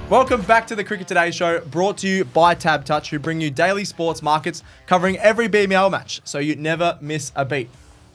Welcome back to the Cricket Today Show, brought to you by TABTouch, who bring you daily sports markets covering every BBL match, so you never miss a beat.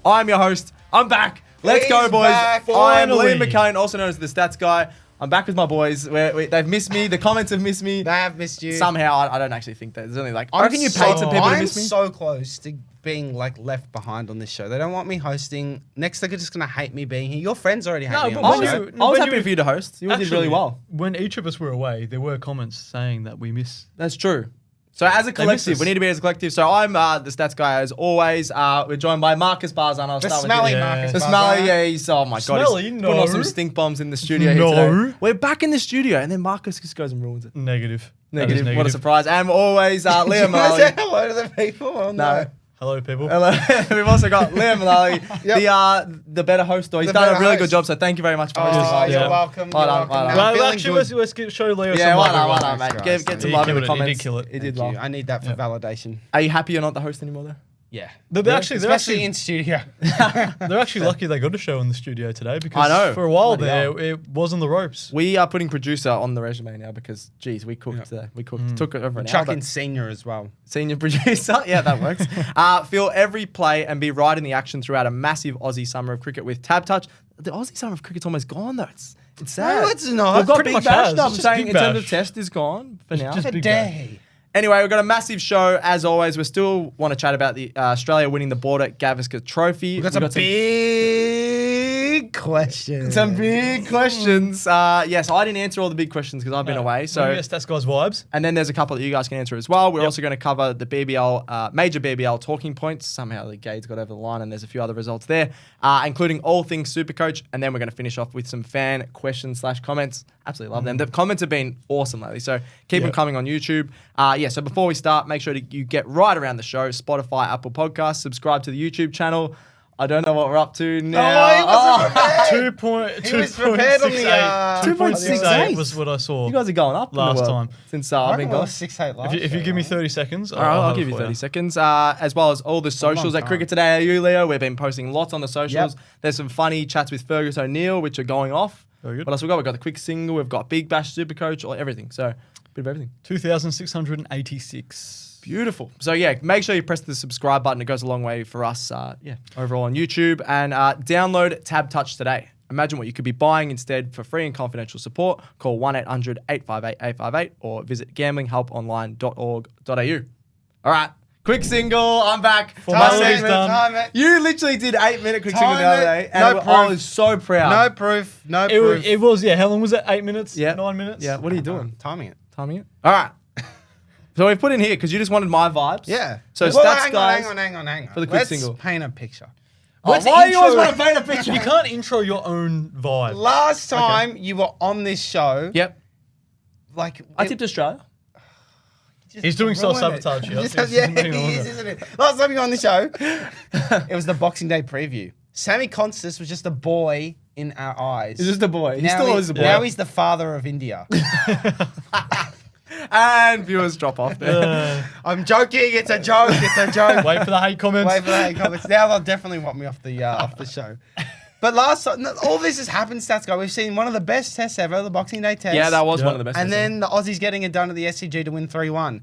I'm your host. I'm back. Let's go, boys. Back, I am finally. Liam McAllion, also known as the Stats Guy. I'm back with my boys. They've missed me. The comments have missed me. They have missed you. Somehow, I don't actually think that. There's only like, I reckon you paid some people to miss me. I'm so close to being like left behind on this show. They don't want me hosting. Next, they're just gonna hate me being here. Your friends already hate me. I On the show. was happy for you to host. You did really well. When each of us were away, there were comments saying that we miss. That's true. So as a collective, we need to be as a collective. So I'm the Stats Guy as always. We're joined by Marcus Bazzano. The smelly Marcus The Bazzano. smelly, yeah, he's, oh my God. Smelly? He's No. putting on some stink bombs in the studio here today. We're back in the studio, and then Marcus just goes and ruins it. Negative. Negative. What a surprise. And always, Liam Can I say Mullaly. hello to the people? Oh, No. Hello, people. Hello. We've also got Liam Mullaly, the better host. He's done a really good job, so thank you very much for hosting. Oh, you're Yeah. welcome. Well You're done, welcome. well done. No, I'm Well, feeling actually, good. let's show Leo Yeah, some why love. not, mate? Christ. Get some He love in the killed it. He comments. did kill it. He did Thank well. you. I need that for validation. Are you happy you're not the host anymore, though? Yeah. They're Especially in studio. actually lucky they got a show in the studio today because I know. for a while Bloody there hell. it was on the ropes. We are putting producer on the resume now because, geez, we cooked today. We cooked. Took it over an hour. Chuck in but senior as well. Senior producer. Yeah, that works. Feel every play and be right in the action throughout a massive Aussie summer of cricket with TABTouch. The Aussie summer of cricket's almost gone, though. It's sad. No, it's not. We've got Pretty Big much Bash has. stuff. It's I'm just saying Big in terms of Bash. test is gone for now. just A Big day. Anyway, we've got a massive show as always. We still want to chat about the Australia winning the Border-Gavaskar trophy. We've got some big questions. some big questions. Yes, I didn't answer all the big questions because I've been away. So yes, that's guys' vibes. and then there's a couple that you guys can answer as well. We're also going to cover the BBL, major BBL talking points. Somehow the Gade's got over the line and there's a few other results there, including all things SuperCoach. And then we're going to finish off with some fan questions / comments. Absolutely love them. The comments have been awesome lately. So keep them coming on YouTube. So before we start, make sure you get right around the show. Spotify, Apple Podcasts, subscribe to the YouTube channel. I don't know what we're up to now. he wasn't prepared. He was prepared on the 2.68 was what I saw. You guys are going up Last in the world time. since I I've been reckon it gone. was 6-8 last If you year, give me right? 30 seconds, All right, I'll have give it you for 30 seconds, as well as all the socials at time. Cricket Today AU, Leo. We've been posting lots on the socials. Yep. There's some funny chats with Fergus O'Neill, which are going off. Very good. What else we got? We've got the quick single. We've got Big Bash, Supercoach, or everything. So, a bit of everything. 2,686. Beautiful. So, yeah, make sure you press the subscribe button. It goes a long way for us, overall on YouTube. And download TABTouch today. Imagine what you could be buying instead for free and confidential support. Call 1-800-858-858 or visit gamblinghelponline.org.au. All right. Quick single. I'm back. Formality's done. Time it. You literally did 8-minute quick single the Time other it. day. No And I proof. was so proud. No proof. No proof. It was, how long was it? 8 minutes? Yeah. 9 minutes? Yeah, what are you doing? Timing it. Timing it? All right. So we've put in here because you just wanted my vibes. Yeah. So Well, stats hang guys. Hang on. for the quick Let's single. paint a picture. Oh, Let's why do you always intro- want to paint a picture? You can't intro your own vibe. Last time you were on this show, Yep. like I tipped Australia. He's doing ruin it. self-sabotage, yeah. Just- He's yeah, doing all he is, that. isn't it? Last time you were on the show, it was the Boxing Day preview. Sammy Konstas was just a boy in our eyes. He's just a boy. He's Now still he- always a boy. Now he's the father of India. And viewers drop off there. I'm joking. It's a joke. It's a joke. Wait for the hate comments. Wait for that comments. Now they'll definitely want me off the show. But all this has happened, Stats Guy. We've seen one of the best tests ever, the Boxing Day test. Yeah, that was Yeah. one of the best. And tests then the Aussies getting it done at the SCG to win 3-1.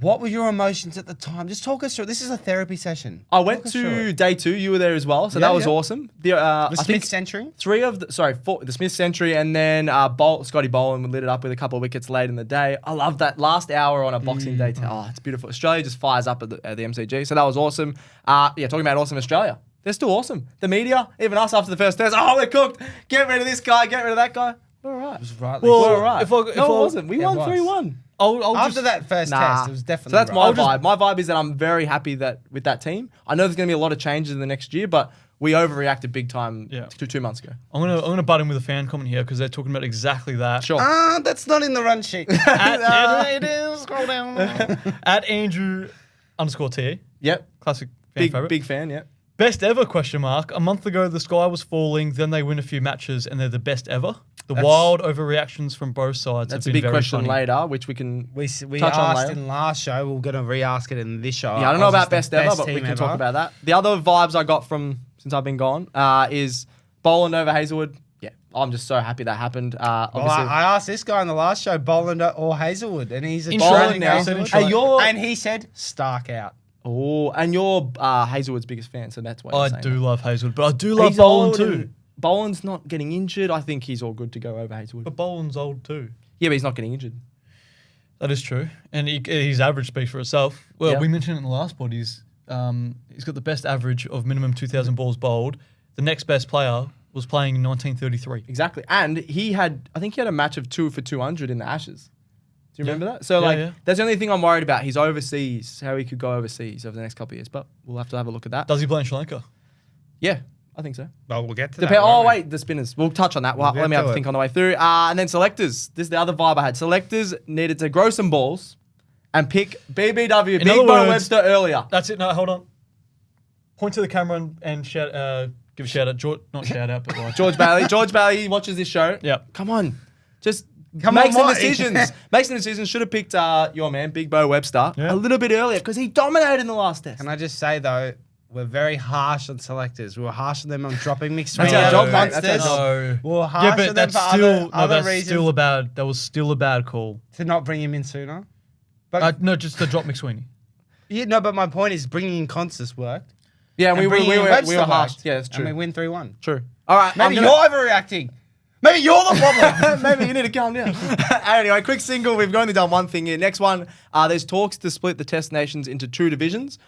What were your emotions at the time? Just talk us through. This is a therapy session. I went Talk us through to it. day 2. You were there as well, so Yeah, that was yeah. awesome. The I Smith think century. the Smith century, and then Scotty Boland lit it up with a couple of wickets late in the day. I love that last hour on a Boxing Day. Oh, it's beautiful. Australia just fires up at the MCG, so that was awesome. Talking about awesome Australia. They're still awesome. The media, even us after the first test, we're cooked. Get rid of this guy, get rid of that guy. We're all right. It was right. Well, We're all right. if I- No, it wasn't. We Yeah, won it was. 3-1. I'll After just, that first test, it was definitely So that's right. my vibe. My vibe is that I'm very happy that with that team. I know there's going to be a lot of changes in the next year, but we overreacted big time Yeah. 2 months ago. I'm gonna butt in with a fan comment here because they're talking about exactly that. Sure. That's not in the run sheet. It is. Scroll down. At Andrew_T. Yep. Classic fan favorite. Big fan, yeah. Best ever, question mark. A month ago, the sky was falling. Then they win a few matches and they're the best ever. The wild overreactions from both sides That's have a been big very question funny. later, which we can We touch on asked later. in last show. We're going to re-ask it in this show. Yeah, I don't know Aussies about the best ever, but we team can ever. talk about that. The other vibes I got from since I've been gone is Boland over Hazlewood. yeah, I'm just so happy that happened. Well, Obviously, I asked this guy in the last show, Boland or Hazlewood, and he's a In Boland tragic now. Hazlewood. Hey, you're- And he said Stark out. oh, and you're Hazelwood's biggest fan, so that's why I you're saying do that. love Hazlewood, but I do love He's Boland old too. and Boland's not getting injured. I think he's all good to go over Hazelwood. But Boland's old too. Yeah, but he's not getting injured. That is true, and his average speaks for itself. Well, Yeah. we mentioned it in the last pod. He's got the best average of minimum 2,000 balls bowled. The next best player was playing in 1933. Exactly. And I think he had a match of 2 for 200 in the Ashes. Do you remember that? So, Yeah. that's the only thing I'm worried about. He's overseas, how he could go overseas over the next couple of years. But we'll have to have a look at that. Does he play in Sri Lanka? Yeah, I think so. Well, we'll get to Dep- that. oh, won't we? wait, the spinners. We'll touch on that. Well, We'll let me get have to a it. think on the way through. And then selectors. This is the other vibe I had. Selectors needed to grow some balls and pick BBW, Big other Bo words- Webster, earlier. That's it. No, hold on. Point to the camera and shout. Give a shout out. Not shout out, but like. George Bailey. George Bailey watches this show. Yep. Come on. Just Come make on, some what? decisions. Make some decisions. Should have picked your man, Big Bo Webster, Yeah. a little bit earlier because he dominated in the last test. Can I just say, though, we're very harsh on selectors. We were harsh on them on dropping McSweeney. That's our out job, of mate. That's our Munsters. job. No. We were harsh Yeah, on but them that's for still other that's reasons still a bad. That was still a bad call. to not bring him in sooner. But No, just to drop McSweeney. yeah, no, but my point is bringing in Konstas worked. Yeah, And we bringing in were Webster harsh. worked. Yeah, that's And we true. win 3-1. True. All right. Maybe I'm you're gonna- overreacting. Maybe you're the problem. Maybe you need to calm down. Anyway, quick single. We've only done one thing here. Next one, there's talks to split the Test nations into 2 divisions.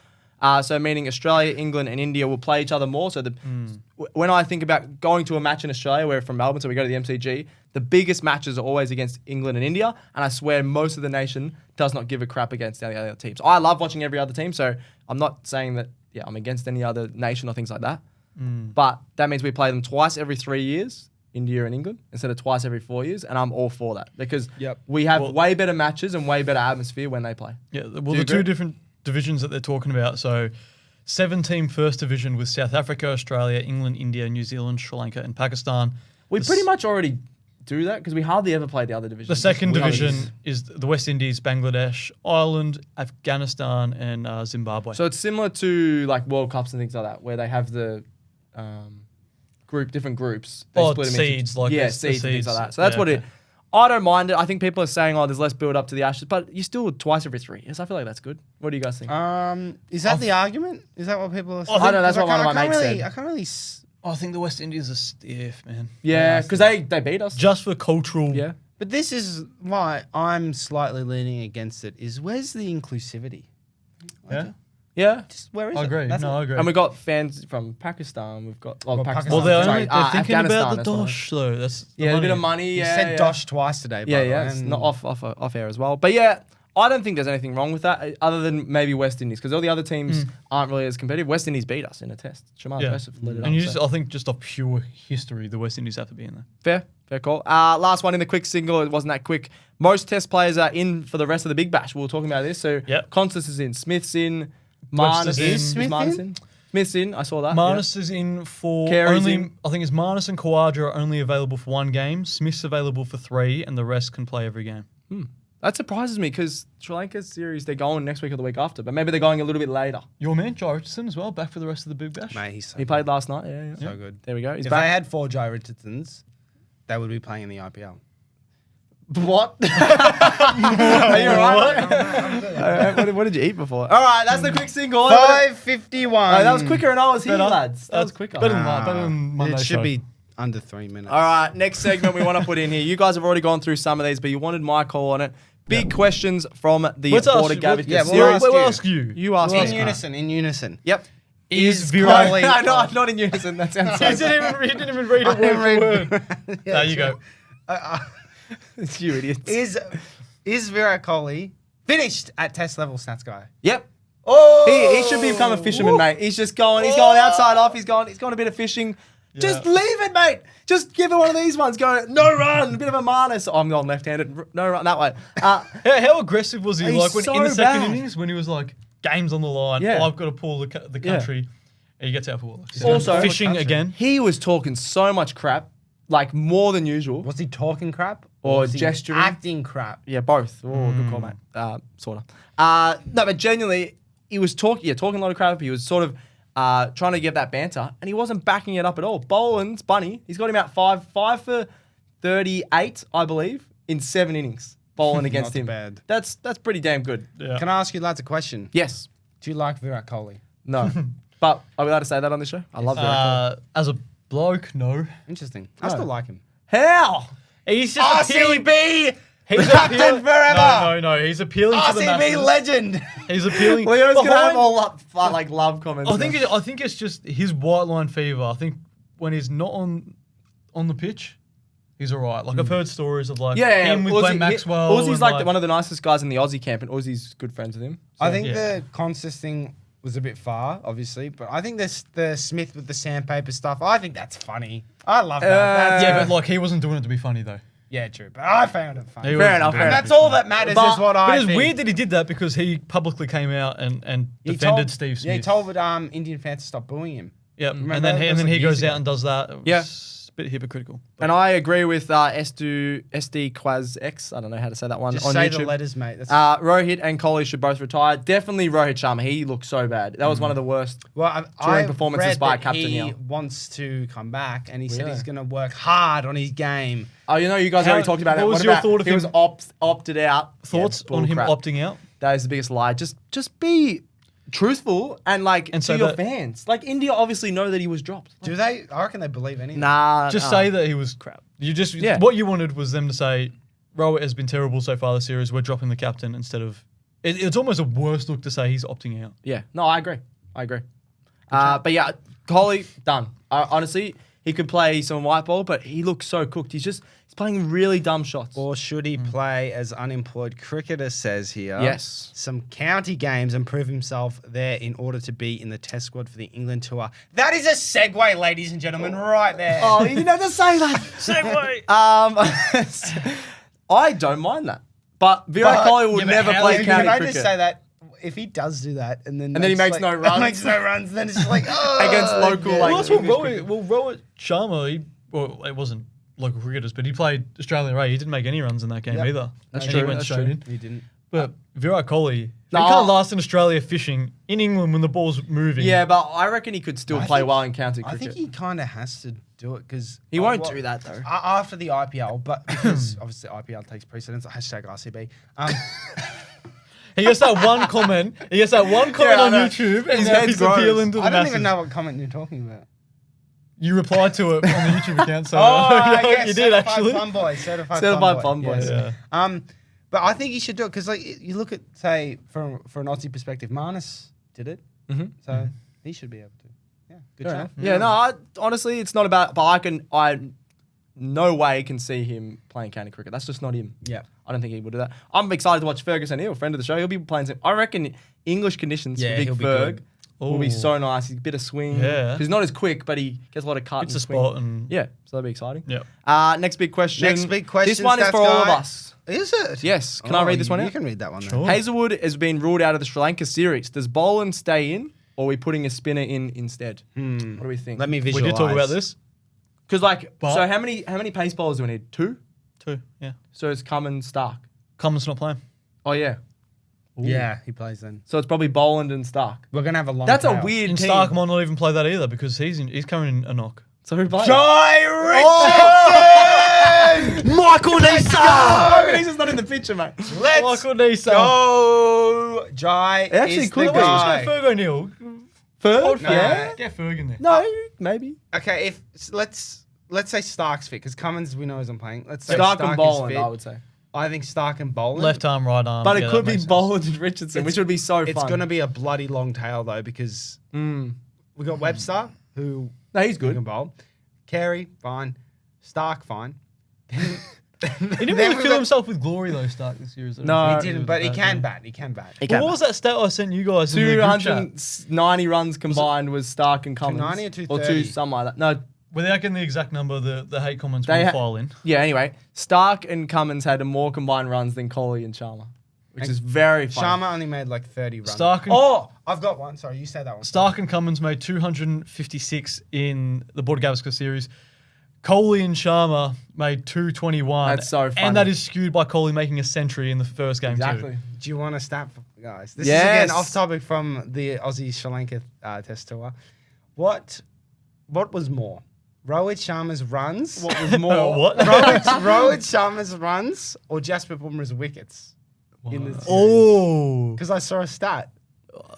So meaning Australia, England, and India will play each other more. So when I think about going to a match in Australia, we're from Melbourne, so we go to the MCG, the biggest matches are always against England and India. And I swear most of the nation does not give a crap against any other teams. I love watching every other team, so I'm not saying that, I'm against any other nation or things like that. But that means we play them twice every 3 years, India and England, instead of twice every 4 years. And I'm all for that because Yep. we have Well- way better matches and way better atmosphere when they play. Yeah. Well, you the agree? 2 different divisions that they're talking about. So, 7-team first division with South Africa, Australia, England, India, New Zealand, Sri Lanka, and Pakistan. We The pretty s- much already do that because we hardly ever play the other divisions. The second We always- division is the West Indies, Bangladesh, Ireland, Afghanistan, and Zimbabwe. So it's similar to like World Cups and things like that, where they have the different groups. They Oh, split them seeds, into, like yeah, the seeds and things like seeds. that. So that's Yeah, what okay. it. I don't mind it. I think people are saying, "Oh, there's less build up to the Ashes," but you still twice every 3 years. I feel like that's good. What do you guys think? Is that the argument? Is that what people are saying? I know, that's what Because one of my I can't mates really, said. I can't really. I think the West Indies are stiff, man. Yeah, because they beat us. Just for cultural. Yeah. But this is why I'm slightly leaning against it. Is where's the inclusivity? Yeah. Yeah. Just where is I it? agree. That's No, I it. agree. And we've got fans from Pakistan. We've got Pakistan. Well, they're, sorry, only, they're thinking Afghanistan, about the that's what I meant. dosh, though. That's the Yeah, a bit money. of money. You Yeah, said yeah. Dosh twice today. By Yeah, the yeah, way, it's and not off air as well. But yeah, I don't think there's anything wrong with that, other than maybe West Indies, because all the other teams aren't really as competitive. West Indies beat us in a test. Shamar Yeah. Joseph lit it up. And you so. just, I think just off pure history, the West Indies have to be in there. Fair call. Last one in the quick single. It wasn't that quick. Most test players are in for the rest of the Big Bash. We were talking about this. So Yep. Konstas is in. Smith's in. Webster's Marnus in. Is Smith Marnus in? Smith's in. I saw that. Marnus is in for Carey's only. in. I think it's Marnus and Khawaja are only available for 1 game. Smith's available for 3, and the rest can play every game. That surprises me because Sri Lanka's series, they're going next week or the week after. But maybe they're going a little bit later. Your man, Joe Richardson, as well, back for the rest of the Big Bash. Mate, he's so He played last night. Yeah. so good. There we go. He's If back. they had 4 Joe Richardsons, they would be playing in the IPL. What? Are you alright? What did you eat before? All right, that's the quick single. 5:51. Oh, that was quicker than I was here, Better. lads. That was That's quicker. better than that. Better than Monday It should show. be under 3 minutes. All right, next segment we want to put in here. You guys have already gone through some of these, but you wanted my call on it. Big questions from the Let's ask you- Border-Gavaskar yeah, we'll series. ask We'll you. ask you. You asked In me. unison. Yep. Is No, Virat... Kohli- not in unison. That sounds You so didn't even read it word for word. There you go. It's you idiots. Is Virat Kohli finished at test level, Stats Guy? Yep. Oh, He should become a fisherman, mate. He's just going. He's going outside off. He's going a bit of fishing. Just leave it, mate. Just give it one of these ones. Go no run, a bit of a Marnus. Oh, I'm going left-handed. No run that way. How aggressive was he? He's Like when in the so second bad. innings, when he was like, game's on the line. Yeah. I've got to pull the country. And he gets out for what? Also- fishing again. He was talking so much crap, like more than usual. was he talking crap Or was he gesturing? acting crap? Yeah, both. Oh, good call, mate. Sort of. No, but genuinely, he was talking a lot of crap. He was sort of trying to get that banter, and he wasn't backing it up at all. Boland's Bunny, he's got him out 5 for 38, I believe, in 7 innings. Boland against Not him. bad. That's pretty damn good. Yeah. Can I ask you lads a question? Yes. Do you like Virat Kohli? No. But are we allowed to say that on this show? I love Virat Kohli. As a bloke, no. Interesting. I still like him. How? He's just appealing. RCB! He's Captain appealing- forever! No. He's appealing to the RCB masses. legend! He's appealing. Leo's going to have Behind- all love comments. I think it's just his white line fever. I think when he's not on the pitch, he's all right. Like I've heard stories of like him with Glenn Maxwell. Uzi's and, like one of the nicest guys in the Aussie camp, and Uzi's good friends with him. I think yeah. the Konstas thing was a bit far, obviously, but I think the Smith with the sandpaper stuff, I think that's funny. I love that. That's- Yeah, but like he wasn't doing it to be funny though. yeah, true. But I found it funny. He Fair wasn't enough, doing fair it to enough. That's be all funny. that matters But- is what But I it's think. weird that he did that because he publicly came out and He defended told- Steve Smith. Yeah, he told Indian fans to stop booing him. Yep. Remember And that? then That was he like goes years ago. out and does that. It was Yeah. a bit hypocritical. And I agree with SD Quaz X. I don't know how to say that one Just on say YouTube. the letters, mate. That's Rohit and Kohli should both retire. Definitely Rohit Sharma. He looked so bad. That was one of the worst. well, during performances read by that captain he here. wants to come back, and he said Really? he's going to work hard on his game. Oh, you know, you guys How- already talked about that. what was What your about thought of he him- was opted out? Thoughts Yeah, on him bullcrap. opting out? That is the biggest lie. Just be truthful and And to so your that- fans. Like India obviously know that he was dropped. Do they? I reckon they believe anything. Nah, Just say that he was crap. You just Yeah. what you wanted was them to say, Rohit has been terrible so far this series. We're dropping the captain instead of. It's almost a worse look to say he's opting out. Yeah, no, I agree. But yeah, Kohli done. Honestly, he could play some white ball, but he looks so cooked. He's playing really dumb shots. Or should he play as unemployed cricketer says here? Yes. Some county games and prove himself there in order to be in the test squad for the England tour. That is a segue, ladies and gentlemen, right there. Oh, you didn't have to say that. Segue. I don't mind that, but Virat Kohli will never play county Can I cricket just say that? If he does do that and then he makes no runs. makes no runs, then it's just like Against local, yeah. like- Well, that's what English Rohit Sharma. It wasn't local cricketers, but he played Australian A. He didn't make any runs in that game Yep. either. That's And true, He went that's straight true. in. He didn't. But Virat Kohli, he No. can't last in Australia fishing in England when the ball's moving. Yeah, but I reckon he could still I play think- well in county I cricket. think he kind of has to do it because He won't do that, though. After the IPL, but because obviously IPL takes precedence. Hashtag RCB. He gets that one comment. He gets that one comment Yeah, I on know. YouTube, and His now head he's grows. appealing to the I don't masses. even know what comment you're talking about. You replied to it on the YouTube account, so yes, you did certified actually. Fun boy, certified fun boy. Yeah. But I think you should do it because, like, you look at, say, for an Aussie perspective, Marnus did it, so he should be able to. Yeah, good Fair job. enough. Yeah, no, honestly, it's not about. But I no way can see him playing county cricket. That's just not him. Yeah. I don't think he would do that. I'm excited to watch Ferguson Hill, friend of the show. He'll be playing some. I reckon English conditions Yeah, for Big he'll be Ferg good. will be Ooh. so nice. He's a bit of swing. Yeah. He's not as quick, but he gets a lot of cut. It's and a swing. spot and Yeah, so that'll be exciting. yeah. Next big question. Next big question. This one is Stats for all of guy. us. Is it? Yes. Can I read this one You out? can read that one. then. Sure. Hazlewood has been ruled out of the Sri Lanka series. Does Boland stay in, or are we putting a spinner in instead? What do we think? Let me We visualize. did talk about this. Because But- so how many pace bowlers do we need? 2. 2. Yeah. So it's Cummins, Stark. Cummins not playing. Oh yeah. Yeah, he plays then. So it's probably Boland and Stark. We're gonna have a long. That's a tail. weird And team. Stark might not even play that either because he's coming in a knock. So who plays? Jai Richardson! Michael Nisa! Oh, he's just not in the picture, mate. Let's Michael Nisa. go. Jai actually is could the be. guy. Ferg O'Neill. Ferg? No. Yeah. Get Ferg in there. No, maybe. Okay, if let's say Stark's fit because Cummins we know isn't playing. Let's say Stark Stark and is Boland, fit. I would say. I think Stark and Boland. Left arm, right arm. But Yeah, it could that be makes sense. Boland and Richardson, which would be so fun. It's gonna be a bloody long tail though because we got Webster who No, he's can good. bowl. Carey fine. Stark fine. He didn't Then really we've fill got- himself with glory though, Stark this year. No. He didn't, but he can bat. He can bat. He Well, can. what was that stat I sent you guys in the group chat? 290 runs combined was Stark and Cummins. 290 or Or 230? something like that. No, Without getting the exact number, the hate comments They will ha- file in. yeah, anyway. Stark and Cummins had more combined runs than Kohli and Sharma, which is very funny. Sharma only made like 30 runs. Stark and, Oh, I've got one. Sorry, you said that one. Stark and Cummins made 256 in the Border-Gavaskar series. Kohli and Sharma made 221. That's so funny. And that is skewed by Kohli making a century in the first game Exactly. too. Do you want a stat guys. This is again off topic from the Aussie Sri Lanka test tour. What was more? Rohit Sharma's runs. What was more? What? Rohit Sharma's runs or Jasper Bumrah's wickets? Because I saw a stat.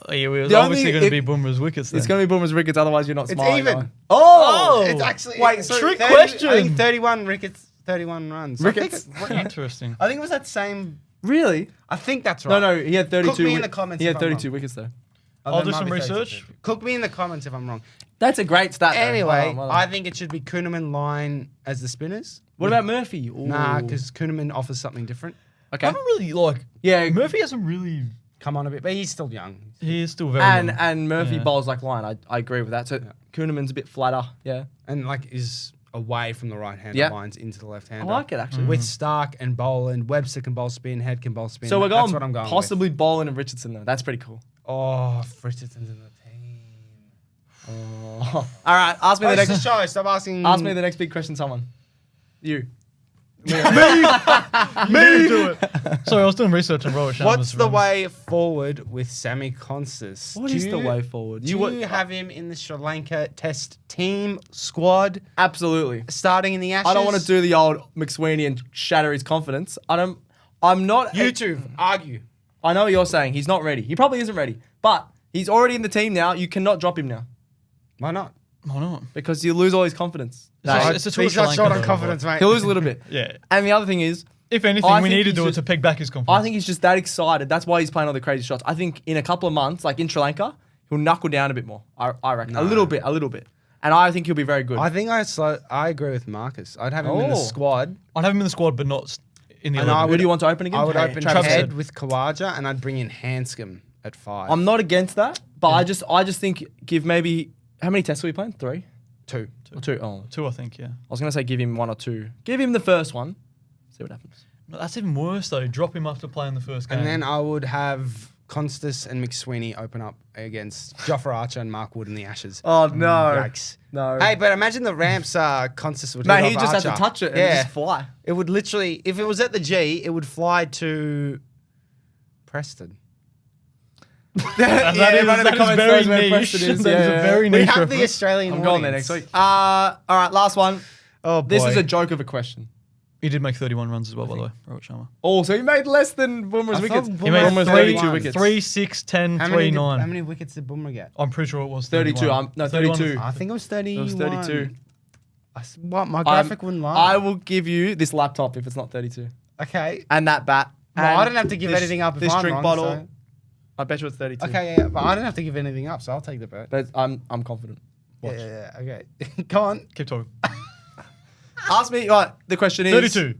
Yeah, it was obviously going to be Bumrah's wickets. Then. It's going to be Bumrah's wickets, otherwise you're not smiling. It's even. Oh! It's actually trick question. I think 31 wickets, 31 runs. Ricketts. Interesting. I think it was that same. Really? I think that's right. No, he had 32. Cook me in the comments. He had if I'm 32 wrong. wickets though. I'll do some research. Cook me in the comments if I'm wrong. That's a great stat. Though. Anyway, Well done. I think it should be Kuhneman line as the spinners. What about Murphy? Ooh. Nah, because Kuhneman offers something different. Okay. I haven't really Yeah. Murphy hasn't really. Come on a bit, but he's still young. He is still very young. And Murphy bowls like line. I agree with that. So Kuhneman's a bit flatter. Yeah. And like is away from the right-hander Yeah. lines into the I left-hander. like it actually. With Stark and Boland, Webster can bowl spin, Head can bowl spin. So we're That's going what I'm going possibly Boland and Richardson though. That's pretty cool. with. Oh, Richardson's in the team. Oh. All right. Ask me the It's next. a show. Stop asking. Ask me the next big question. Someone. You. Me do it. Sorry, I was doing research on Rohit Sharma's What's the runs. way forward with Sam Konstas? What is the way forward? Do you have him in the Sri Lanka Test team squad Absolutely. starting in the Ashes? I don't want to do the old McSweeney and shatter his confidence. I'm not. YouTube, argue. I know what you're saying. He's not ready. He probably isn't ready. But he's already in the team now. You cannot drop him now Why not? Why not? because you lose all his confidence. It's a tour He's Sri got Lanka, short on though, confidence, mate. He'll lose a little bit. Yeah. And the other thing is, If anything, I we think need to he's do it just- to peg back his confidence. I think he's just that excited. That's why he's playing all the crazy shots. I think in a couple of months, like in Sri Lanka, he'll knuckle down a bit more. I reckon. No. A little bit. And I think he'll be very good. I think I agree with Marcus. I'd have him in the Oh. squad. I'd have him in the squad, but not in the And I 11. Who do you want to open again? I would Hey, open Travis Head Head. with Khawaja, and I'd bring in Hanscom at 5. I'm not against that, but I just think give maybe how many tests are we playing? 3 2. or 2? Oh, 2, I think, yeah. I was gonna say give him 1 or 2. Give him the first one. See what happens. No, that's even worse, though. Drop him after playing the first game. And then I would have Konstas and McSweeney open up against Jofra Archer and Mark Wood in the Ashes. Oh no, Yikes. no. Hey, but imagine the ramps Konstas would Mate, hit he off just had to Archer. touch it and Yeah. just fly. It would literally, if it was at the G, it would fly to Preston. Yeah, everyone in the comments knows where niche. Preston is. That is a Yeah. very We niche have the reference. Australian I'm going there audience. next week. All right, last one. Oh, boy. This is a joke of a question. He did make 31 runs as well, by the way, Rohit Sharma. Oh, so he made less than Bumrah's I wickets. thought He made Bumrah had 32 31. wickets. 3, 6, 10, How 3, many, 9. how many wickets did Bumrah get? I'm pretty sure it was 32. 31. No, 31. 32. I think it was 31. It was 32. What? My graphic wouldn't lie. I will give you this laptop if it's not 32. Okay. And that bat. Well, I and don't have to give this- anything up if This I'm drink wrong, bottle. so- I bet you it's 32. Okay, yeah, but I don't have to give anything up, so I'll take the bet. But I'm confident. Watch. Yeah, okay. Go on. Keep talking. Ask me. Right, the question is 32.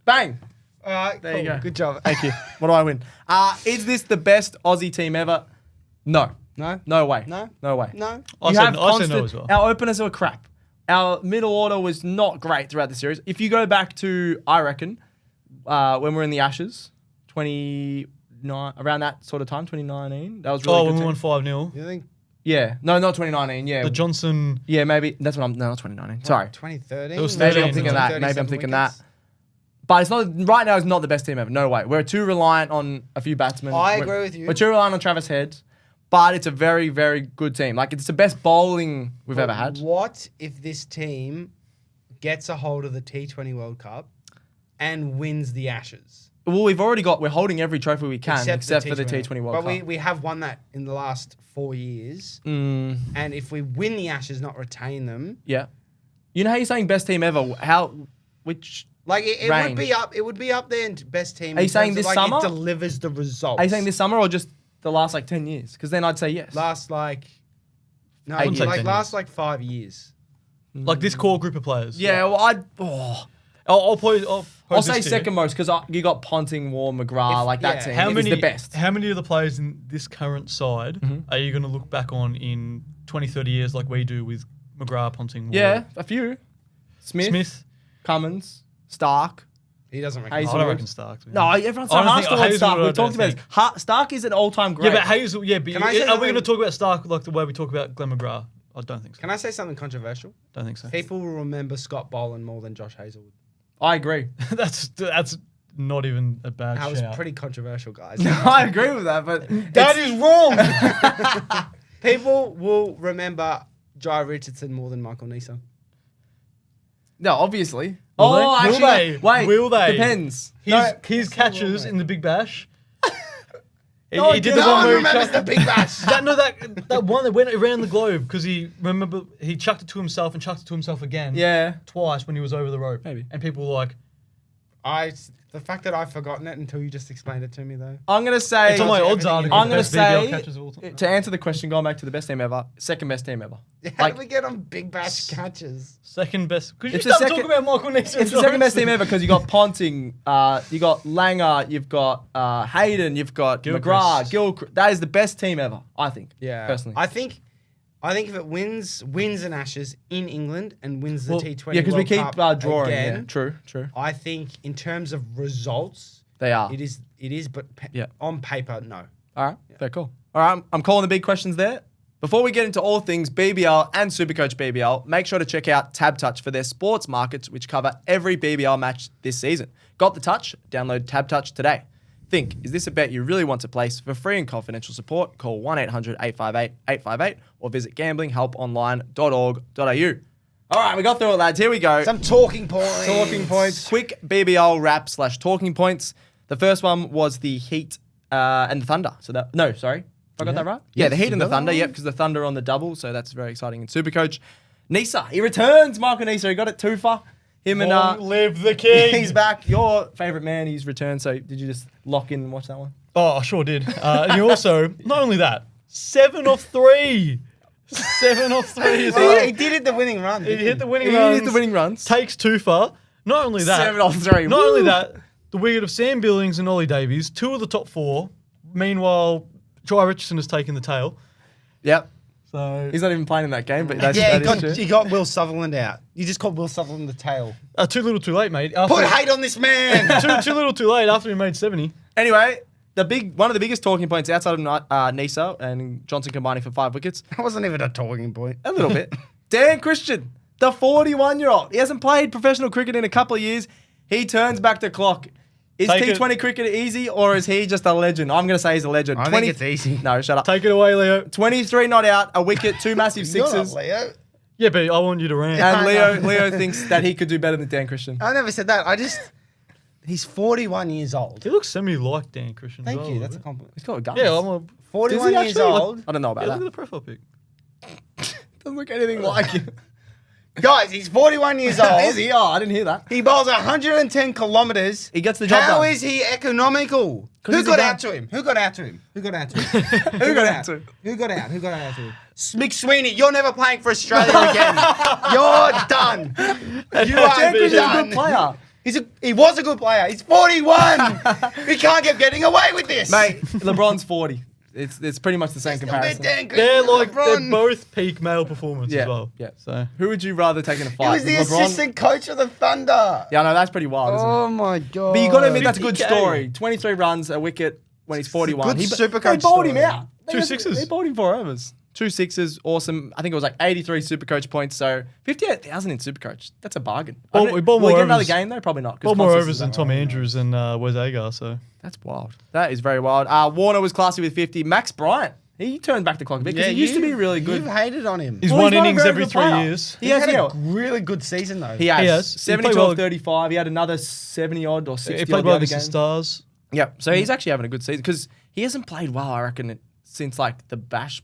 Bang. All right, There you cool. go. Good job. Thank you. What do I win? Is this the best Aussie team ever? No. No? No way. No? No way. No? I said no as well. Our openers were crap. Our middle order was not great throughout the series. If you go back to, I reckon, when we're in the Ashes, 29, around that sort of time, 2019, that was really Oh, good. when we team. won 5-0. You think Yeah. No, not 2019. Yeah. The Johnson. Yeah, maybe. That's what I'm. No, not 2019. Sorry. 2013? It was Maybe 13, I'm thinking that. 37 Maybe I'm thinking wickets. that. But it's not right now. It's not the best team ever. No way. We're too reliant on a few batsmen. I We're- agree with you. We're too reliant on Travis Head, but it's a very, very good team. Like it's the best bowling we've ever had. What if this team gets a hold of the T20 World Cup and wins the Ashes? Well, we're holding every trophy we can except for the T20 World But Cup. we have won that in the last 4 years. Mm, And if we win the Ashes, not retain them, yeah. You know how you're saying best team ever? Which like it range? would be up there in best team. Are you in saying terms this of, summer? It delivers the results. are you saying this summer or just the last like 10 years? Because then I'd say yes. Last like no, I wouldn't say like 10 last years. like 5 years. Like this core group of players. Yeah. Well, I'll pose I'll say this to you. second most because you got Ponting, War, McGrath, like that yeah. team. How It many is the best? How many of the players in this current side are you going to look back on in 20, 30 years like we do with McGrath, Ponting, Ward? Yeah, a few. Smith, Cummins, Stark. He doesn't reckon. I Hazelwood. don't reckon Stark. to be No, honest. everyone's I saying don't think- Hazelwood and Stark. Hazelwood, We've I talked don't about this. Stark is an all-time great. Yeah, but Hazel. Yeah, but Can I are say we going to something? talk about Stark like the way we talk about Glenn McGrath? I don't think so. Can I say something controversial? Don't think so. People will remember Scott Boland more than Josh Hazelwood. I agree. that's not even a bad That was shout. pretty controversial, guys. I agree with that, but That is wrong. People will remember Jai Richardson more than Michael Neeser. no, obviously. Will they? Oh, Will actually, they? wait. Will they? Depends. His catches in the Big Bash. No, he did the No one one where he remembers chucked the Big Bash. that one that went around the globe because he chucked it to himself and chucked it to himself again. Yeah. Twice when he was over the rope. Maybe. And people were like, The fact that I've forgotten it until you just explained it to me, though. I'm going to say... it's on my odds everything article. I'm going to best BBL say, catches of all time. to answer the question, going back to the best team ever, second best team ever. How Like, did we get on Big Bash catches? Second best. Could you It's stop the talking second- about Michael Neeser? it's the second best team ever because you got Ponting, you got Langer, you've got Hayden, you've got McGrath, Gilchrist. That is the best team ever, I think. Yeah, Personally. I think if it wins an Ashes in England and wins the T20 yeah, because we World keep Cup drawing. again, Yeah. True. I think in terms of results, They are. it is, but Yeah. on paper, no. All right, fair call. All right, I'm calling the big questions there. Before we get into all things BBL and SuperCoach BBL, make sure to check out TABTouch for their sports markets, which cover every BBL match this season. Got the touch? Download TABTouch today. Think, is this a bet you really want to place? For free and confidential support, call 1-800-858-858 or visit gamblinghelponline.org.au. All right, we got through it, lads. Here we go. Some talking points. Talking points. Quick BBL wrap / talking points. The first one was the Heat and the Thunder. So that sorry. I got that right? Yeah, the Heat and the Thunder. Yep, because the Thunder on the double. So that's very exciting in SuperCoach. Neeser, he returns. Michael Neeser, he got it too far. Him Long live the king. he's back. Your favourite man, he's returned. So did you just lock in and watch that one? Oh, I sure did. And you also, not only that, 7 of 3. 7 of 3 as well. He did it the winning run. He hit the winning He runs. did the winning runs. Takes too far. Not only that. 7 off 3. Not Woo. only that, the wicket of Sam Billings and Ollie Davies, 2 of the top 4. Meanwhile, Jai Richardson has taken the tail. Yep. So He's not even playing in that game, but that's Yeah, that is true. he got Will Sutherland out. You just called Will Sutherland the tail. too little, too late, mate. Put hate on this man. too little, too late. After he made 70. Anyway, one of the biggest talking points outside of Neeser and Johnson combining for 5 wickets, That wasn't even a talking point. a little bit. Dan Christian, the 41-year-old. He hasn't played professional cricket in a couple of years. He turns back the clock. Is Take T20 cricket easy or is he just a legend? I'm going to say he's a legend. I think it's easy. No, shut up. Take it away, Leo. 23 not out, a wicket, 2 massive You're not sixes. Leo. Yeah, but I want you to rant. And Leo thinks that he could do better than Dan Christian. I never said that. He's 41 years old. He looks semi-like Dan Christian. Thank as you. well, That's a bit. compliment. He's got a gun. Yeah, I'm a... 41 years actually? old. I don't know about Yeah, look at that. the profile pic. Doesn't look anything like you. Guys, he's 41 years old. Is he? Oh, I didn't hear that. He bowls 110 kilometers. He gets the job How done. is he economical? 'Cause Who he's a got gun. out to him? Who got out to him? Who got out to him? Who got out to him? Who got out? Who got out to him? McSweeney, you're never playing for Australia again. You're done. You are Dan Christian's a done. good player. He was a good player. He's 41. He can't keep getting away with this. Mate, LeBron's 40. It's pretty much the same comparison. They're both peak male performance Yeah, as well. yeah. So Who would you rather take in a He fight? was the LeBron? assistant coach of the Thunder. Yeah, no, that's pretty wild, isn't it? Oh my god. But you got to admit that's a good 50K. story. 23 runs, a wicket when he's 41. good They SuperCoach bowled him story. out. Two sixes. They bowled him 4 overs. 2 sixes, awesome. I think it was like 83 SuperCoach points, so 58,000 in SuperCoach. That's a bargain. We bowled Will more he get another overs. game though? Probably not. 'cause well, more Konstas overs is than that Tom right. Andrews and Wes Agar. So That's wild. That is very wild. Warner was classy with 50. Max Bryant, he turned back the clock a bit because he used to be really good. You've hated on him. he's Well, one he's not a innings very every good 3 player. years. He He has, had yeah. a really good season though. He has. He has. 70 He played 12 well. 35. He had another 70 odd or 60 He played odd well the other against the game. Stars. Yep. So he's actually having a good season because he hasn't played well, I reckon, since like the Bash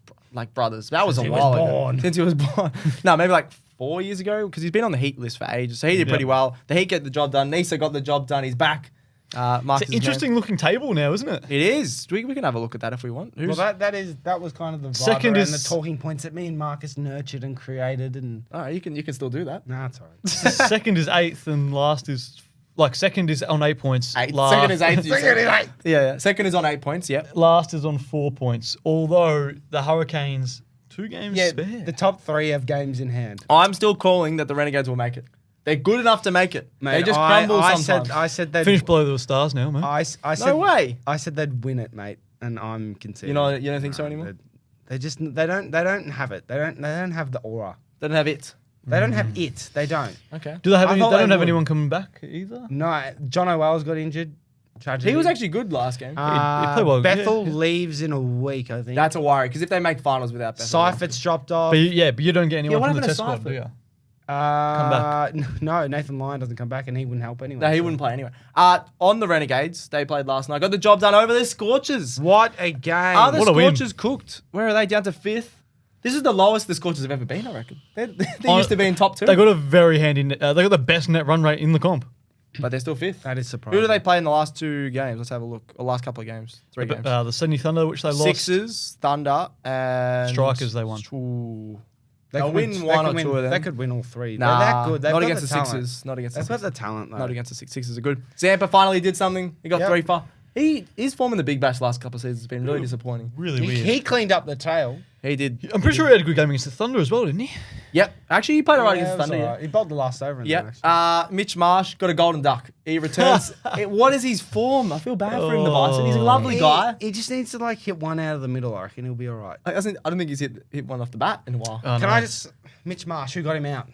brothers. That was a he was while ago. born. Since he was born. No, maybe like 4 years ago because he's been on the Heat list for ages. So he did pretty well. The Heat get the job done. Neeser got the job done. He's back. Marcus It's an interesting looking table now, isn't it? It is. We can have a look at that if we want. Well, that was kind of the vibe Second around is- the talking points that me and Marcus nurtured and created, and Oh, you can still do that. nah, it's alright. Second is 8th and last is second is on 8 points. Eighth. Last, Second is 8th. you Second said. is 8th. Yeah. Second is on 8 points. Yep. Last is on 4 points. Although the Hurricanes 2 games Yeah, spare. the top 3 have games in hand. I'm still calling that the Renegades will make it. They're good enough to make it. They just crumble sometimes. I said they'd Finished below the Stars now, man. I said, No way. I said they'd win it, mate, and I'm conceding. You don't think so anymore? They don't have it. They don't have the aura. They don't have it. They don't have it. They don't. Okay. Do they have I any? thought They they don't have would. anyone coming back either. No, John O'Well's got injured. Tragedy. He was actually good last game. He played well. Bethel Yeah. leaves in a week, I think. That's a worry because if they make finals without Bethel, Seifert's dropped off. But you don't get anyone what from the happened to test squad, Seifert? do you? back. No, Nathan Lyon doesn't come back, and he wouldn't help anyway. no, he so. wouldn't play anyway. On the Renegades, they played last night. Got the job done over the Scorchers. What a game! Are the What a win. Scorchers cooked? Where are they? Down to 5th. This is the lowest the Scorchers have ever been, I reckon. They used to be in top 2. They got a very handy. They got the best net run rate in the comp. but they're still 5th. That is surprising. Who do they play in the last 2 games? Let's have a look. Or last couple of games. 3 games. The Sydney Thunder, which they lost. Sixers, Thunder, and... Strikers they won. Ooh. They They'll could win one or 2 of them. They could win all 3. Nah, They're that good. They've not got against the talent. Sixers. Not against the They've got Sixers. the talent, though. Not against the Sixers are good. Zampa finally did something. He got Yep. 3 far. His form in the Big Bash last couple of seasons has been really disappointing. Really weird. He cleaned up the tail. He did. I'm pretty sure he had a good game against the Thunder as well, didn't he? Yep. Actually, he played alright against it the was Thunder. alright. He bowled the last over. In Yeah. that, Yep. Mitch Marsh got a golden duck. He returns. What is his form? I feel bad for him, the Bison. He's a lovely guy. He just needs to hit one out of the middle, I reckon. He'll be all right. I don't think he's hit one off the bat in a while. Oh, Can no. I just... Mitch Marsh, who got him out?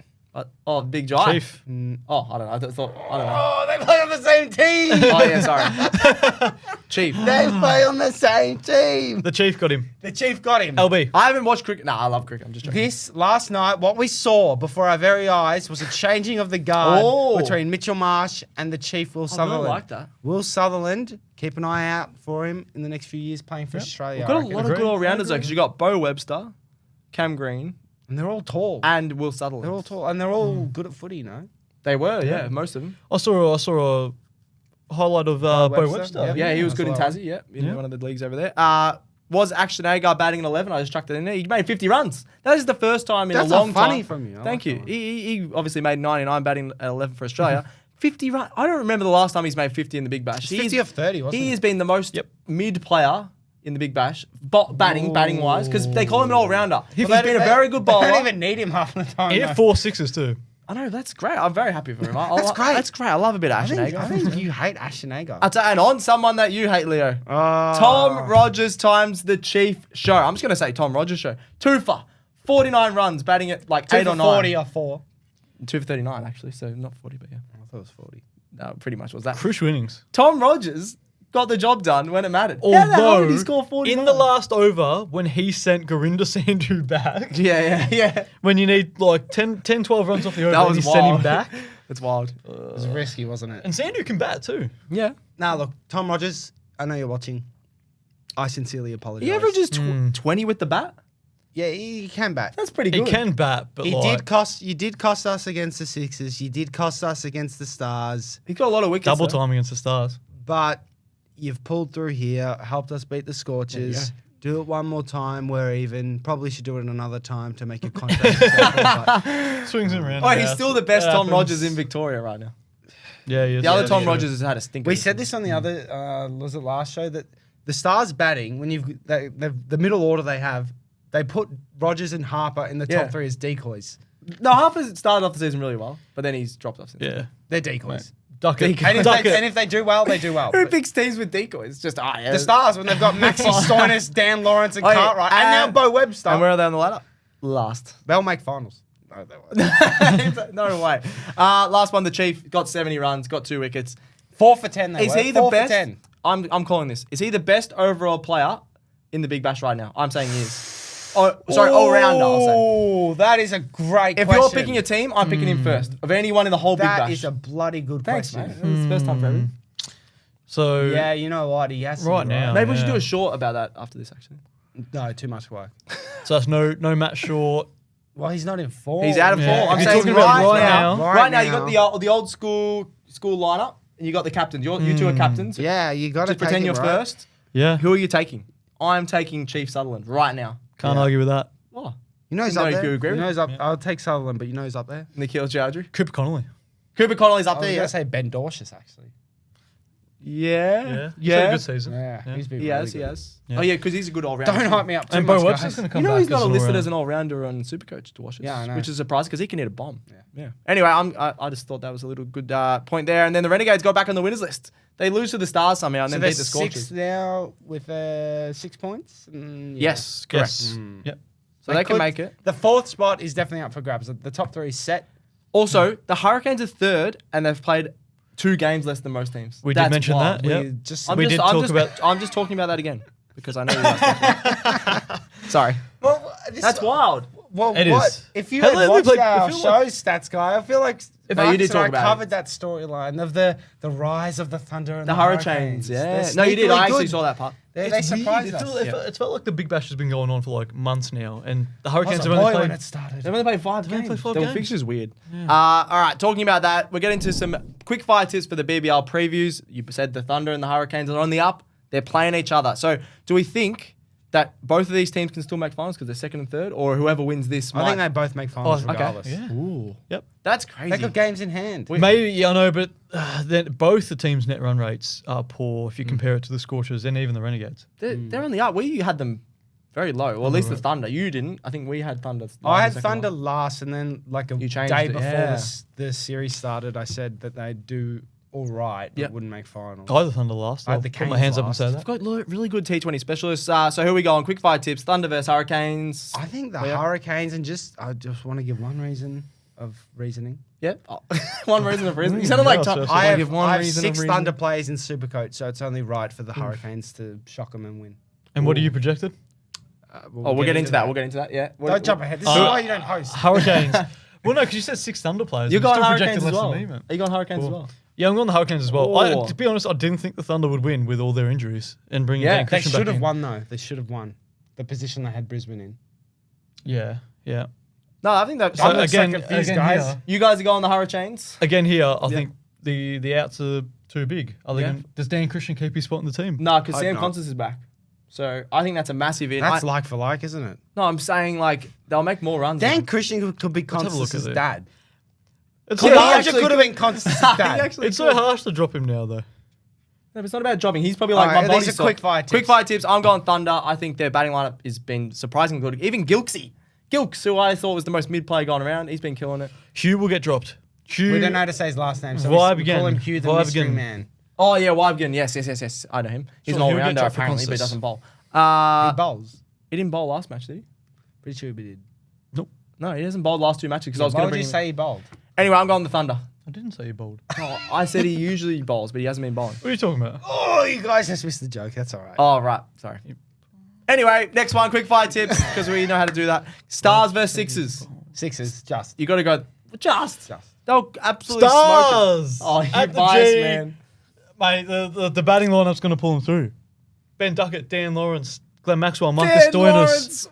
Big Jai. Chief. Oh, I don't know. I don't know. Oh, they play on the same team! Oh, yeah, sorry. Chief. They play on the same team! The Chief got him. The Chief got him. LB. I haven't watched cricket. Nah, I love cricket. I'm just joking. This last night, what we saw before our very eyes was a changing of the guard Oh. between Mitchell Marsh and the Chief Will I Sutherland. really like that. Will Sutherland, keep an eye out for him in the next few years playing for Australia. We've got I a reckon. lot of good all-rounders, though, because you got Bo Webster, Cam Green, And they're all tall. and Will Sutherland. They're all tall. And they're all good at footy, you know? They were, yeah, most of them. I saw a highlight of Bo Webster, Webster. yeah. Yeah, he was I good in saw that Tassie, in Yeah. one of the leagues over there. Was Action Agar batting in 11? I just chucked it in there. He made 50 runs. That is the first time in That's a long funny time. from you. I Thank like you. that one. He obviously made 99 batting at 11 for Australia. 50 runs. I don't remember the last time he's made 50 in the Big Bash. It's 50 of 30, wasn't He it? has been the most mid player in the Big Bash, batting wise, because they call him an all-rounder. He's been a very good bowler. They don't even need him half the time. He though. hit 4 sixes too. I know, that's great. I'm very happy for him. That's great. That's great. I love a bit of I Action think, Agar. I think you hate Ashton Agar. And on someone that you hate, Leo. Tom Rogers times the Chief show. I'm just going to say Tom Rogers show. 2 for 49 runs, batting at like 8 or 9. 40 or 4. 2 for 39, actually. So not 40, but yeah. I thought it was 40. No, pretty much was that. Crucial innings. Tom Rogers got the job done when it mattered. How the hell Although, did he score 49? in the last over, when he sent Gurinder Sandhu back, Yeah. when you need like 10, 12 runs off the over, That and was he sent him wild. back. It's wild. It was risky, wasn't it? And Sandhu can bat too. Yeah. Now, look, Tom Rogers, I know you're watching. I sincerely apologise. He averages 20 with the bat. Yeah, he can bat. That's pretty He good. can bat, but You like did cost us against the Sixers. You did cost us against the Stars. He's got a lot of wickets. double though. time against the Stars. But you've pulled through here, helped us beat the Scorchers. Do it one more time, we're even. Probably should do it another time to make your contract acceptable, Swings and roundabouts. Oh, he's still the best It Tom happens. Rogers in Victoria right now. Yeah, he is. The other Yeah, Tom yeah. Rogers has had a stinker. We said this on the other, was it last show, that the Stars batting, when the middle order they have, they put Rogers and Harper in the top 3 as decoys. No, Harper started off the season really well, but then he's dropped off since. Yeah. They're decoys. Duck it. And if, Duck they, it. and if they do well, they do well. Who But picks teams with decoys? Just the Stars, when they've got Maxi Stoinis, Dan Lawrence, and Oh, yeah. Cartwright, and now Bo Webster, And where are they on the ladder? Last. they'll make finals. No, they won't. No way. Last one, the Chief got 70 runs, got 2 wickets. 4 for 10, they Is were. he the 4 best? For 10. I'm calling this. Is he the best overall player in the Big Bash right now? I'm saying he is. Oh, sorry, all-rounder, I'll say. Oh, that is a great If question. you're picking a team, I'm picking him first. Of anyone in the whole Big That Bash. is a bloody good Thanks, question. mate. That was the first time for everything. So Yeah, you know what? He has to Right be now. Maybe we should Yeah. do a short about that after this, actually. No, too much work. so that's no Matt Short. Well, he's not in form. He's out of Yeah. form. I'm You're saying talking about right right now. now. Right now, you got the old school lineup, and you got the captains. You two are captains. Yeah, you got to Just pretend you're first. Yeah. Who are you taking? I'm taking Chief Sutherland right now. Can't argue with that. Oh, You know he's Didn't up know if there. you agree You with know me. he's up. I'll take Sutherland, but you know he's up there. Nikhil Chowdhury. Cooper Connolly. Cooper Connolly's I up was there. going Yeah. to say Ben Dorshus, actually. Yeah. He's had a good season. Yeah, he's been He really has. good. He has. Yeah. Oh yeah, because he's a good all-rounder. Don't hype me up too And much, Bo Webster's guys. going to come You know back. he's not as an listed all-rounder. as an all-rounder on SuperCoach to watch us, Yeah, I know. which is a surprise because he can hit a bomb. Yeah. Anyway, I just thought that was a little good point there. And then the Renegades got back on the winners list. They lose to the Stars somehow and So then they're beat the Scorchers. 6 now with 6 points? Yes, correct. Yes. Yep. So they can make it. The 4th spot is definitely up for grabs. The top 3 is set. Also, the Hurricanes are 3rd, and they've played 2 games less than most teams. We did mention wild. that. Yeah. I'm just talking about that again because I know you guys. Sorry. Well, That's wild. Well, It what? is. If you Hell, had we watched played- our I feel show, like- Stats Guy, I feel like you Marcus did and talk I about covered it. that storyline of the rise of the Thunder and The Hurricanes, yeah. They're No, you did. sneakily I actually good. saw that part. They surprised It us. felt like the Big Bash has been going on for like months now, and the Hurricanes Was have a only boy played. when it started. They've only played 5 only games. played 5 The games. fixture's weird. All right, talking about that, we're getting to some quick fire tips for the BBL previews. You said the Thunder and the Hurricanes are on the up. They're playing each other. So do we think that both of these teams can still make finals because they're 2nd and 3rd, or whoever wins this I might? think they both make finals regardless. Yeah. Ooh, Yep. that's They crazy. got games in hand. Maybe, yeah, I know, but then both the teams' net run rates are poor if you compare it to the Scorchers and even the Renegades. They're on the up. We had them very low, or at least the Thunder. You didn't. I think we had Thunder. I had second Thunder one. last, and then like a You day changed it, before yeah. the series started, I said that they'd do all right, but Yep. wouldn't make finals. I had the Thunder last. I had I'll the put my Canes hands up and last. say We've that. got really good T20 specialists. So who are we going? Quick fire tips: Thunder versus Hurricanes. I think the Yeah. Hurricanes, and I just want to give one reason of reasoning. Yep. Oh, one reason of reason. You sounded like yeah, top. so- I have, give one I have reason 6 of reason. Thunder players in Supercoach, so it's only right for the Hurricanes to shock them and win. And what are you projected? We'll get into that. We'll get into that. Yeah. Don't jump ahead. This is why you don't host. Hurricanes. Well, no, because you said 6 Thunder players. You're and going still projected Hurricanes as less than well. me, man. Are you going Hurricanes as Cool. well? Yeah, I'm going the Hurricanes as well. Oh. To be honest, I didn't think the Thunder would win with all their injuries and bringing Yeah, Dan They Christian back should have in. won though. They should have won the position they had Brisbane in. Yeah, yeah. No, I think that. So I'm again, so confused, again guys. here, You guys are going the Hurricanes. I think the outs are too big. Does Dan Christian keep his spot in the team? No, because Hope Sam not. Konstas is back. So I think that's a massive in. That's like for like, isn't it? No, I'm saying like they'll make more runs. Dan than- Christian could be have a look Constance's at it. dad. It's Yeah, so he harsh. actually could have been Constance's He dad. actually It's could. so harsh to drop him now, though. No, but it's not about jobbing. He's probably like Alright, my body. these are quick fire tips. Quick fire tips. I'm going Thunder. I think their batting lineup has been surprisingly good. Even Gilksy. Gilks, who I thought was the most mid player going around, he's been killing it. Hugh will get dropped. Hugh, We don't know how to say his last name, so Vibe we call again. him Hugh the Vibe Mystery again. Man. Oh yeah, Wyvgen. Yes. I know him. He's Sure, an all he'll get rounder dropped for apparently, but he Konstas. doesn't bowl. He bowls. He didn't bowl last match, did he? Pretty sure he did. Nope. No, he hasn't bowled last 2 matches because I was Why going to would bring you him. say he bowled? Anyway, I'm going the Thunder. I didn't say you bowled. Oh, I said he usually bowls, but he hasn't been bowling. What are you talking about? Oh, you guys just missed the joke. That's all right. Oh, right. Sorry. Anyway, next one, quick fire tips, because we know how to do that. Stars versus Sixers. Sixes, just. You got to go just. Just. They'll absolutely smoke Stars! it. Oh, you At the biased, G. man. Mate, the batting lineup's going to pull them through. Ben Duckett, Dan Lawrence, Glenn Maxwell, Marcus Dan Stoinis. Lawrence.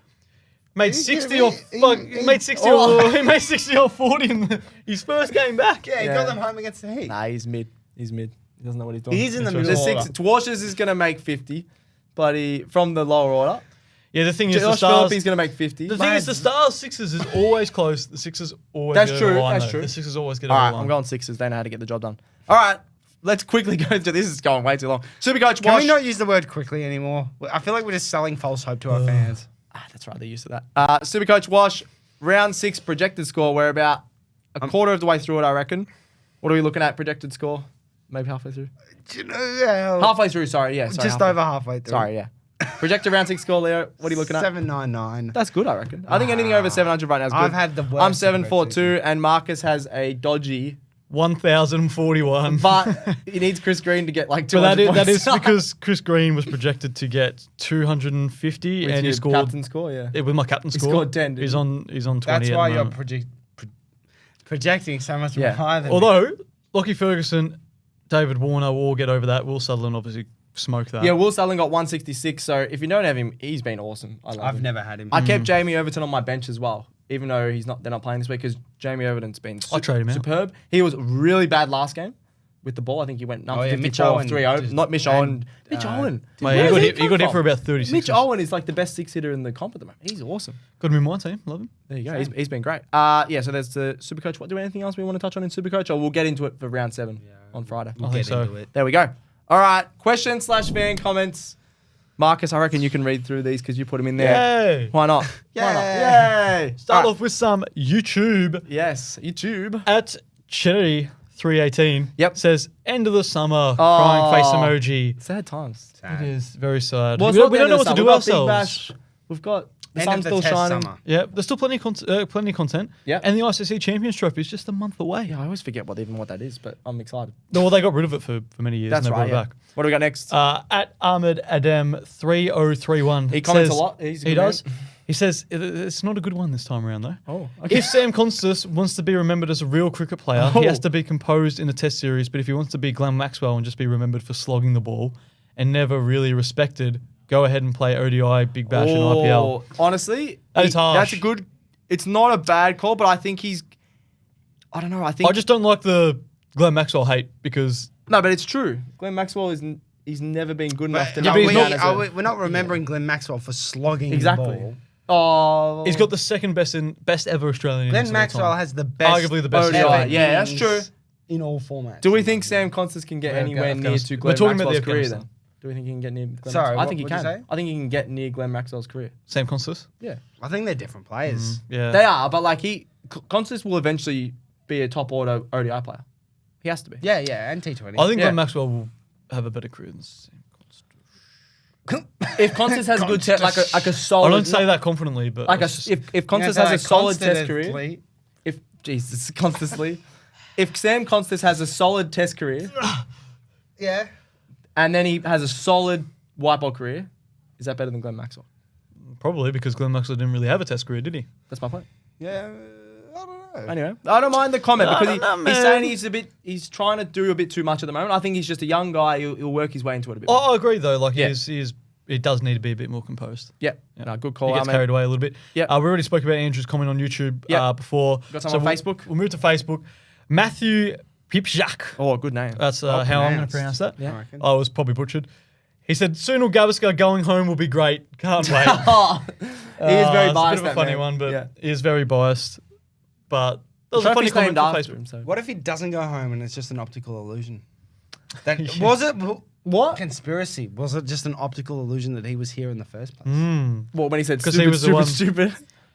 Made 60 or he made 60 Oh. or he made 60 or 40 in his first game back. Yeah, he Yeah. got them home against the Heat. Nah, he's mid. He doesn't know what he's doing. He's in the That's middle right. order. Dwarsh's is going to make 50, but he from the lower order. Yeah, the thing is, the Josh Stars. Phillips, he's going to make 50. The thing is, the Stars Sixers is always close. The Sixers always. That's get true, Over the line, that's though. true. The Sixers always get All over right, the line. I'm going Sixers. They know how to get the job done. All right, let's quickly go through this. Is going way too long. SuperCoach Can Wash. we not use the word quickly anymore? I feel like we're just selling false hope to our fans. That's right, they're used to that. SuperCoach Wash, round 6 projected score. We're about a quarter of the way through it, I reckon. What are we looking at? Projected score? Maybe halfway through? Do you know Halfway through, sorry. Yeah, sorry. just halfway. over halfway through. Sorry, yeah. Projected round 6 score, Leo. What are you looking at? 799. That's good, I reckon. I think anything over 700 right now is good. I've had the worst I'm Supercoach 742, and Marcus has a dodgy, 1,041. but he needs Chris Green to get like But 200 that points. is because Chris Green was projected to get 250 With and he your scored captain score, yeah. with my captain He score. scored 10, didn't He's he? on 20. That's at why the you're moment. projecting so much Yeah. more higher than Although Lockie Ferguson, David Warner will all get over that. Will Sutherland obviously smoke that. Yeah, Will Sutherland got 166, so if you don't have him, he's been awesome. I love I've him. never had him. I kept Jamie Overton on my bench as well, even though they're not playing this week because Jamie Overton's been trade him out. superb. He was really bad last game with the ball. I think he went number Oh, yeah, Mitch 54 Owen 3-0. just- Not Mitch and, Owen. Mitch Owen. Mate, Where he does got hit, come he got hit from? for about 36. Mitch Owen is like the best 6 hitter in the comp at the moment. He's awesome. Got him in my team. Love him. There you go. He's been great. Yeah, so there's the Supercoach. What, do anything else we want to touch on in Supercoach, or we'll get into it for round 7 on Friday? We'll I think get so. into it. There we go. All right. Questions/fan comments. Marcus, I reckon you can read through these because you put them in there. Yay! Why not? Why not? Yay! Start All right. off with some YouTube. Yes, YouTube. At Cherry318 Yep. says, end of the summer, crying face emoji. Sad times. It is very sad. Well, we don't know what to do ourselves. We've got The End of sun's the still test shining. summer. Yeah, there's still plenty of content. Yeah. And the ICC Champions Trophy is just a month away. Yeah, I always forget what that is, but I'm excited. No, well, they got rid of it for many years. That's and they right. brought Yeah. it back. What do we got next? At Ahmed Adam 3031. He comments a lot. He's a He good does. man. He says it's not a good one this time around though. Oh, okay. If Sam Konstas wants to be remembered as a real cricket player, he has to be composed in the Test series. But if he wants to be Glenn Maxwell and just be remembered for slogging the ball and never really respected, go ahead and play ODI, Big Bash, and IPL. Honestly, That is harsh. That's a good. It's not a bad call, but I think he's. I don't know. I think. I just don't like the Glenn Maxwell hate because No, but it's true. Glenn Maxwell he's never been good enough to But be we're not remembering Glenn Maxwell for slogging Exactly. the ball. Oh, he's got the second best ever Australian innings Glenn of all Maxwell time. has the best. Arguably the best ODI. ever. Yeah, that's true. In all formats. Do we think Sam Konstas can get Yeah, anywhere near Afghanistan. to We're Glenn talking about the Maxwell's career Afghanistan. then? Do we think he can get near Glenn Sorry, Maxwell? I think he what'd you can. say? I think he can get near Glenn Maxwell's career. Sam Konstas? Yeah. I think they're different players. Yeah. They are, but like Konstas will eventually be a top order ODI player. He has to be. Yeah, and T20. I think Yeah. Glenn Maxwell will have a better career than Sam Konstas. If Konstas has a good like a solid. I don't say that confidently, but Like it's just- if Konstas has a solid test career. If Jesus constantly, if Sam Konstas has a solid test career Yeah. and then he has a solid white ball career, is that better than Glenn Maxwell? probably because Glenn Maxwell didn't really have a Test career, did he? That's my point. Yeah. I don't know. Anyway, I don't mind the comment I because don't know, he's man. saying he's trying to do a bit too much at the moment. I think he's just a young guy. He'll work his way into it a bit. more. I agree though. Like Yeah. he does need to be a bit more composed. Yeah, Yeah. no, good call. He gets mate. carried away a little bit. Yeah. We already spoke about Andrew's comment on YouTube Yeah. before. Got some on Facebook? We'll move to Facebook. Matthew Pipjak. Oh, good name. That's how I'm going to pronounced. pronounce that. I reckon. I was probably butchered. He said, Gavaskar going home will be great. Can't wait. Oh, he is very It's biased. a bit of a funny man. one, but yeah. he is very biased. But that was a funny Trophy's comment named for after Facebook. him. So. What if he doesn't go home and it's just an optical illusion? That was it. What? Conspiracy. Was it just an optical illusion that he was here in the first place? What when he said 'Cause stupid, he was the one- stupid?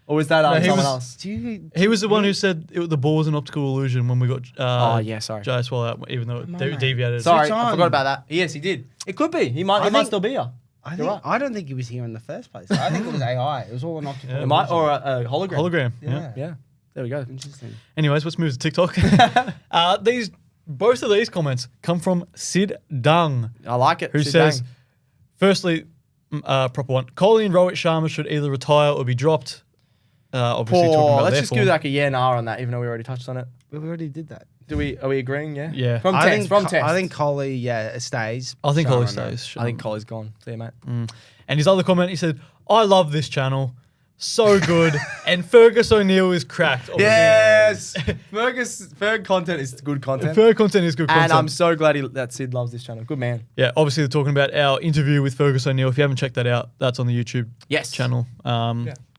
Or was that he someone was- else? Do you? He was the one who said the ball was an optical illusion when we got Oh, yeah, sorry. JSL out, even though it mate. deviated. Sorry, Switch I on. forgot about that. Yes, he did. It could be. He might. He might think- still be here. You're right. I don't think he was here in the first place. I think it was AI. It was all an optical Yeah. It illusion. might or a hologram. Hologram. Yeah. Yeah. Yeah. There we go. Interesting. Anyways, let's move to TikTok. Both of these comments come from Sid Dung, I like it. who Sit says, down. firstly, proper one, Kohli and Rohit Sharma should either retire or be dropped. Obviously, talking about Let's their just form. do like a yeah and R on that, even though we already touched on it. But we already did that. Are we agreeing? Yeah. Yeah. From I text. From text. I think Kohli, stays. I think Sharma, Kohli no. stays. I think Colley's gone. See you, mate. And his other comment, he said, I love this channel. So good. And Fergus O'Neill is cracked. Obviously. Yes. Ferg content is good content. Ferg content is good content. And I'm so glad that Sid loves this channel. Good man. Yeah, obviously they're talking about our interview with Fergus O'Neill. If you haven't checked that out, that's on the YouTube channel.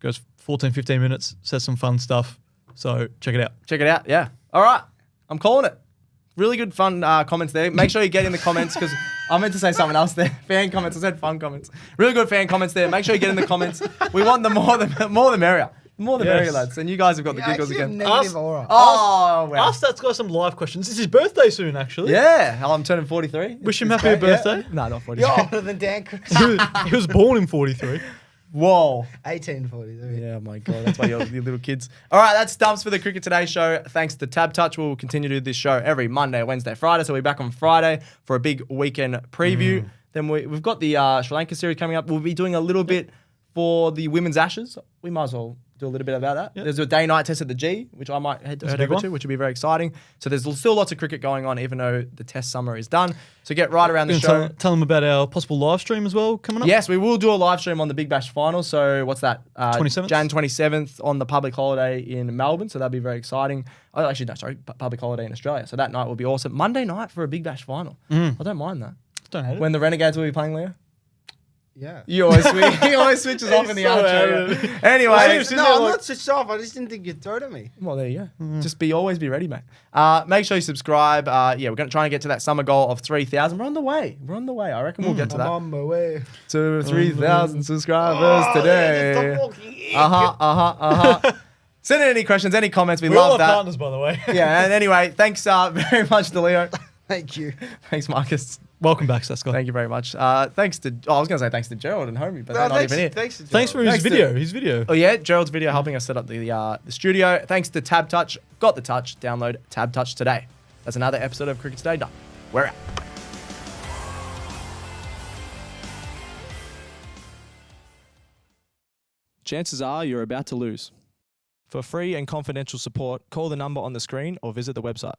Goes 14, 15 minutes, says some fun stuff. So check it out. Check it out. Yeah. All right. I'm calling it. Really good fun comments there. Make sure you get in the comments because I meant to say something else there. Fan comments. I said fun comments. Really good fan comments there. Make sure you get in the comments. We want the more the merrier. The more the Yes. merrier, lads. And you guys have got the Yeah, giggles actually, again. negative aura. Oh, wow. Ask that's got some live questions. It's his birthday soon, actually. Yeah. I'm turning 43. Wish him It's happy great, birthday. Yeah. No, not 43. You're older than Dan Chris. He was born in 43. Whoa. 1843. Yeah, my God. That's why you're little kids. All right, that's Stumps for the Cricket Today show. Thanks to TABTouch. We'll continue to do this show every Monday, Wednesday, Friday. So we'll be back on Friday for a big weekend preview. Then we've got the Sri Lanka series coming up. We'll be doing a little bit for the Women's Ashes. We might as well do a little bit about that. Yep. There's a day-night test at the G, which I might head That's a over big one. to, which will be very exciting. So there's still lots of cricket going on, even though the test summer is done. So get right around the Gonna show. tell them about our possible live stream as well coming up. Yes, we will do a live stream on the Big Bash final. So what's that? 27th? Jan 27th on the public holiday in Melbourne. So that'll be very exciting. Oh, actually, no, sorry, public holiday in Australia. So that night will be awesome. Monday night for a Big Bash final. I don't mind that. Don't hate it. When the Renegades will be playing, Leo? Yeah. He always switches off in the so outro. adamant. Anyway. No, I'm not switched off. I just didn't think you'd throw it at me. Well, there you go. Just always be ready, mate. Make sure you subscribe. We're going to try and get to that summer goal of 3,000. We're on the way. I reckon we'll get to I'm that. on my way. To 3,000 subscribers today. Send in any questions, any comments. We We're all love our that. partners, by the way. Yeah, and anyway, thanks very much to Leo. Thank you. Thanks, Marcus. Welcome back, Stats Guy. Thank you very much. Thanks to I was going to say thanks to Gerald and Homie, but they're not even here. Thanks Thanks for his video. Oh yeah, Gerald's video helping us set up the studio. Thanks to TABTouch. Got the touch. Download TABTouch today. That's another episode of Cricket Today done. We're out. Chances are you're about to lose. For free and confidential support, call the number on the screen or visit the website.